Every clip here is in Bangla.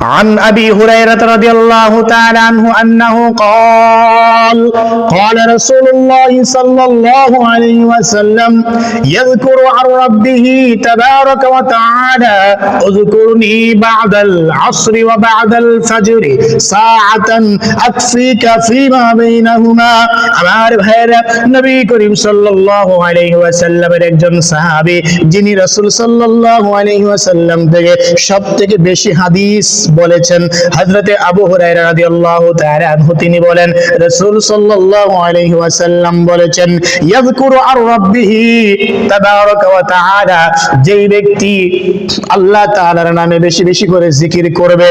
عن أبي هريرة رضي الله تعالى عنه أنه قال قال رسول الله صلى الله عليه وسلم يذكر عن ربه تبارك وتعالى اذكرني بعد العصر وبعد الفجر ساعة أكفيك فيما بينهما আমার ভাইরা নবী করিম সাল্লাল্লাহু আলাইহি ওয়াসাল্লামের একজন সাহাবী যিনি রাসূল সাল্লাল্লাহু আলাইহি ওয়াসাল্লাম থেকে সবথেকে বেশি হাদিস বলেছেন হযরতে আবু হুরায়রা রাদিয়াল্লাহু তাআলা আনহু তিনি বলেন রাসূল সাল্লাল্লাহু আলাইহি ওয়াসাল্লাম বলেছেন ইয়াযকুরু আর রাব্বিহি তাবারাকা ওয়া তাআলা যেই ব্যক্তি আল্লাহ তাআলার নামে বেশি বেশি করে জিকির করবে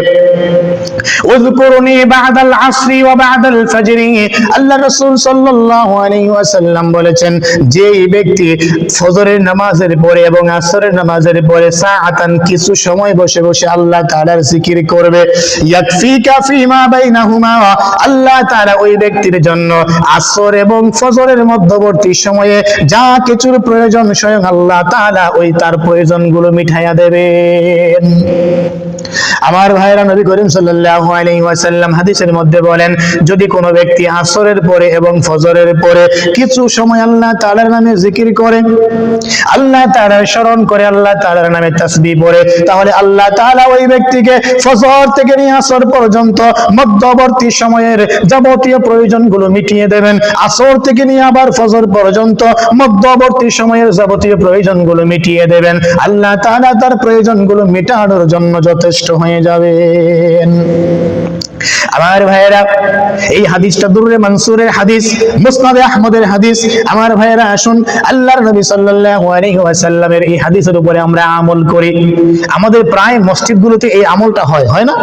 উযকুরুনি বা'দাল আসরি ওয়া বা'দাল ফজরি আল্লাহ রাসূল সাল্লাল্লাহু আলাইহি ওয়াসাল্লাম বলেছেন যেই ব্যক্তি ফজরের নামাজের পরে এবং আসরের নামাজের পরে সাআতান কিছু সময় বসে বসে আল্লাহ তাআলার জিকির করবে ইয়াকফিকা ফিমা বাইনাহুমা আল্লাহ তাআলা ওই ব্যক্তির জন্য আসর এবং ফজরের মধ্যবর্তী সময়ে যা কিছুর প্রয়োজন স্বয়ং আল্লাহ তাআলা ওই তার প্রয়োজনগুলো মিটাইয়া দেবেন আমার ভাইরা নবী করিম সাল্লাল্লাহু আলাইহি ওয়াসাল্লাম হাদিসের মধ্যে বলেন যদি কোনো ব্যক্তি আসরের পরে এবং ফজরের পরে কিছু সময় আল্লাহ তাআলার নামে জিকির করে আল্লাহ তাআলার স্মরণ করে আল্লাহ তাআলার নামে তাসবিহ পড়ে তাহলে আল্লাহ তাআলা ওই ব্যক্তিকে ফজর থেকে নিয়ে আসর পর্যন্ত মধ্যবর্তী সময়ের যাবতীয় প্রয়োজনগুলো মিটিয়ে দেবেন আসর থেকে নিয়ে আবার ফজর পর্যন্ত মধ্যবর্তী সময়ের যাবতীয় প্রয়োজনগুলো মিটিয়ে দেবেন আল্লাহ তাআলা তার প্রয়োজনগুলো মেটানোর জন্য যথেষ্ট হয়ে যাবেন আমার ভাইয়েরা এই হাদিসটা দুররে মানসুরের হাদিস মুসনাদে আহমদের হাদিস আমার ভাইয়েরা আসুন আল্লাহর নবী সাল্লাল্লাহু আলাইহি ওয়াসাল্লামের এই হাদিসের উপরে আমরা আমল করি আমাদের প্রায় মসজিদগুলোতে এই আমলটা হয় না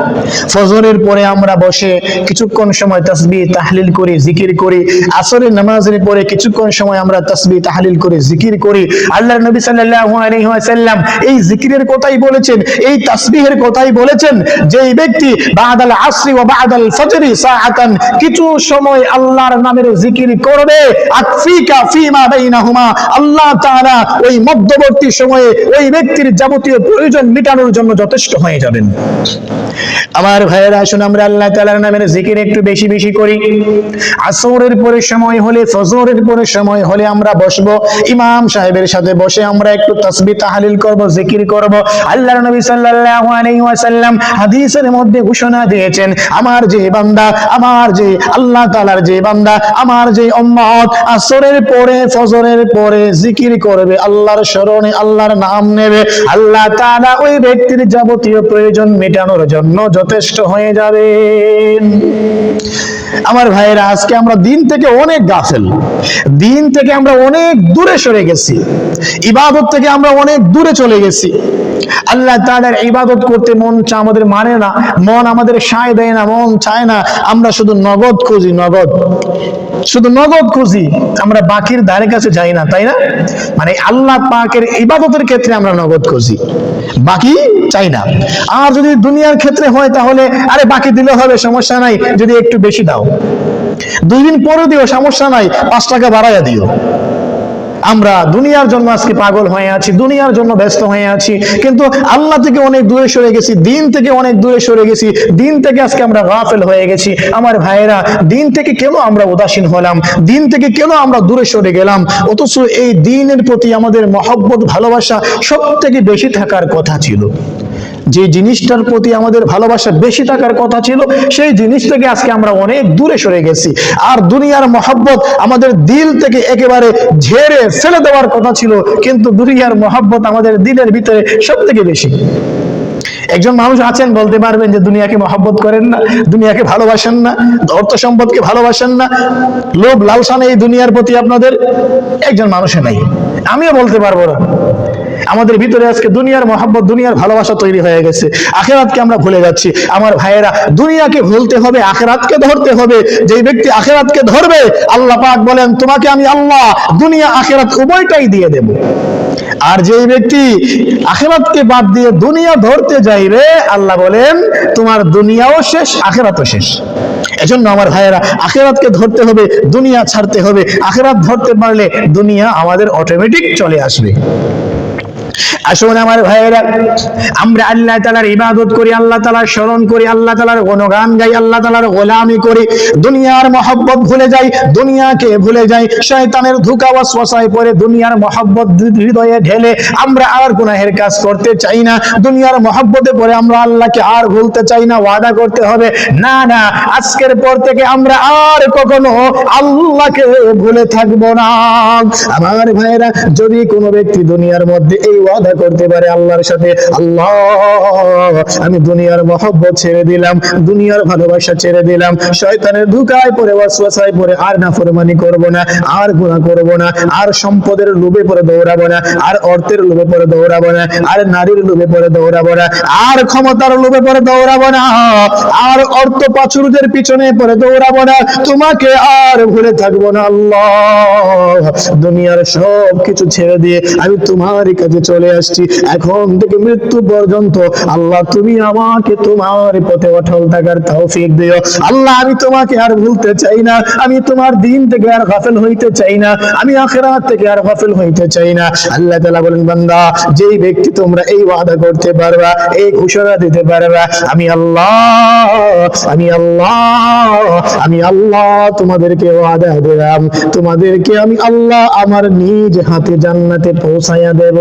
ফজরের পরে আমরা বসে কিছুক্ষণ সময় তাসবিহ তাহলিল করি জিকির করি আসরের নামাজের পরে কিছুক্ষণ সময় আমরা তাসবিহ তাহলিল করে জিকির করি আল্লাহর নবী সাল্লাল্লাহু আলাইহি ওয়াসাল্লাম এই জিকিরের কথাই বলেছেন এই তাসবিহের কথাই বলেছেন যে এই ব্যক্তি বাদাল আসরি ওয়া বাদাল ফজরি সাআতান কিছু সময় আল্লাহর নামের জিকির করবে আকফিকা ফিমা বাইনাহুমা আল্লাহ তাআলা ওই মধ্যবর্তী সময়ে ওই ব্যক্তির যাবতীয় প্রয়োজন মেটানোর জন্য যথেষ্ট হয়ে যাবেন আমার ভাইয়েরা আসুন আমরা আল্লাহ তাআলার নামের জিকির একটু বেশি বেশি করি আসরের পরে সময় হলে ফজরের পরে সময় হলে আমরা বসবো ইমাম সাহেবের সাথে বসে আমরা একটু তাসবিহ তাহলিল করব জিকির করব আল্লাহর নবী সাল্লাল্লাহু আলাইহি ওয়াসাল্লাম হাদিসের মধ্যে ঘোষণা দিয়েছেন আমার যে বান্দা আমার যে আল্লাহ তাআলার যে বান্দা আমার যে উম্মত আসরের পরে ফজরের পরে জিকির করবে আল্লাহর স্মরণে আল্লাহর নাম নেবে আল্লাহ তাআলা ওই ব্যক্তির যাবতীয় প্রয়োজন মেটানোর জন্য যথেষ্ট হয়ে যাবেন আমার ভাইয়েরা আজকে আমরা দিন থেকে অনেক গাফেল দিন থেকে আমরা অনেক দূরে সরে গেছি ইবাদত থেকে আমরা অনেক দূরে চলে গেছি আল্লাহ তাআলার ইবাদত করতে মন চা আমাদের মানে না মন আমাদের সায় দেয় না মন চায় না আমরা শুধু নগদ খুঁজি শুধু নগদ খুঁজি আমরা বাকির ধারে কাছে যাই না তাই না মানে আল্লাহ পাকের ইবাদতের ক্ষেত্রে আমরা নগদ খুঁজি বাকি চাই না আর যদি দুনিয়ার ক্ষেত্রে হয় তাহলে আরে বাকি দিলে হবে সমস্যা নাই যদি একটু বেশি দাও 2 দিন পরে দিও সমস্যা নাই 5 টাকা বাড়াইয়া দিও আমরা দুনিয়ার জন্য আজকে পাগল হয়ে আছি দুনিয়ার জন্য ব্যস্ত হয়ে আছি কিন্তু আল্লাহ থেকে অনেক দূরে সরে গেছি দিন থেকে অনেক দূরে সরে গেছি দিন থেকে আজকে আমরা গাফেল হয়ে গেছি আমার ভাইয়েরা দিন থেকে কেন আমরা উদাসীন হলাম দিন থেকে কেন আমরা দূরে সরে গেলাম অথচ এই দ্বীনের প্রতি আমাদের মহব্বত ভালোবাসা সবথেকে বেশি থাকার কথা ছিল যে জিনিসটার প্রতি আমাদের ভালোবাসা বেশি থাকার কথা ছিল সেই জিনিস থেকে আজকে আমরা অনেক দূরে সরে গেছি আর দুনিয়ার মহব্বত আমাদের দিল থেকে একেবারে ঝেড়ে ফেলে দেওয়ার কথা ছিল কিন্তু দুনিয়ার মহব্বত আমাদের দিলের ভিতরে সবথেকে বেশি একজন মানুষ আছেন বলতে পারবেন যে দুনিয়াকে মহব্বত করেন না দুনিয়াকে ভালোবাসেন না অর্থ সম্পদকে ভালোবাসেন না লোভ লালসা নেই দুনিয়ার প্রতি আপনাদের একজন মানুষে নাই আমিও বলতে পারবো না আমাদের ভিতরে আজকে দুনিয়ার মহব্বত দুনিয়ার ভালোবাসা তৈরি হয়ে গেছে আখিরাতকে আমরা ভুলে যাচ্ছি আমার ভাইয়েরা দুনিয়াকে ভুলতে হবে আখিরাতকে ধরতে হবে যে ব্যক্তি আখিরাতকে ধরবে আল্লাহ পাক বলেন তোমাকে আমি আল্লাহ দুনিয়া আখিরাত উভয়টাই দিয়ে দেব আর যে ব্যক্তি আখিরাতকে বাদ দিয়ে দুনিয়া ধরতে যাইবে আল্লাহ বলেন তোমার দুনিয়াও শেষ আখিরাতও শেষ এজন্য আমার ভাইয়েরা আখিরাতকে ধরতে হবে দুনিয়া ছাড়তে হবে আখিরাত ধরতে পারলে দুনিয়া আমাদের অটোমেটিক চলে আসবে আসুন আমার ভাইয়েরা, আমরা আল্লাহ তাআলার ইবাদত করি, আল্লাহ তাআলার স্মরণ করি, আল্লাহ তাআলার গুণগান গাই, আল্লাহ তাআলার গোলামি করি, দুনিয়ার মহব্বত ভুলে যাই, দুনিয়াকে ভুলে যাই, শয়তানের ধোঁকা ওয়াসওয়াসায় পড়ে দুনিয়ার মহব্বত হৃদয়ে ঢেলে আমরা আর গুনাহের কাজ করতে চাই না। দুনিয়ার মহব্বতে পড়ে আমরা আল্লাহকে আর ভুলতে চাই না। ওয়াদা করতে হবে, না না, আজকের পর থেকে আমরা আর কখনো আল্লাহকে ভুলে থাকবো না। আমার ভাইয়েরা, যদি কোনো ব্যক্তি দুনিয়ার মধ্যে এই ওয়াদা করতে পারে আল্লাহর সাথে, আল্লাহ আমি দুনিয়ার মহব্বত ছেড়ে দিলাম, দুনিয়ার ভালোবাসা ছেড়ে দিলাম, শয়তানের ধোঁকায় পড়ে ওয়াসওয়াসায় পড়ে আর নাফরমানি করব না, আর গুনাহ করব না, আর সম্পদের লোভে পড়ে দৌড়াবো না, আর অর্থের লোভে পড়ে দৌড়াবো না, আর নারীর লোভে পড়ে দৌড়াবো না, আর ক্ষমতার লোভে পড়ে দৌড়াবো না, আর অর্থ পাচুরদের পিছনে পড়ে দৌড়াবো না, তোমাকে আর ভুলে থাকবো না। আল্লাহ, দুনিয়ার সব কিছু ছেড়ে দিয়ে আমি তোমার কাছে চলে আসছি, এখন থেকে মৃত্যু পর্যন্ত আল্লাহ তুমি আমাকে তোমার পথে অটল থাকার তৌফিক দিও। আল্লাহ, আমি তোমাকে আর ভুলতে চাই না, আমি তোমার দিন থেকে আর গাফেল হইতে চাই না, আমি আখিরাত থেকে আর গাফেল হইতে চাই না। আল্লাহ তাআলা বলেন, বান্দা, যেই ব্যক্তি তোমরা এই ওয়াদা করতে পারবা, এই ঘোষণা দিতে পারবা, আমি আল্লাহ, আমি আল্লাহ, আমি আল্লাহ তোমাদেরকে ওয়াদা দিলাম, তোমাদেরকে আমি আল্লাহ আমার নিজ হাতে জান্নাতে পৌঁছায়া দেব।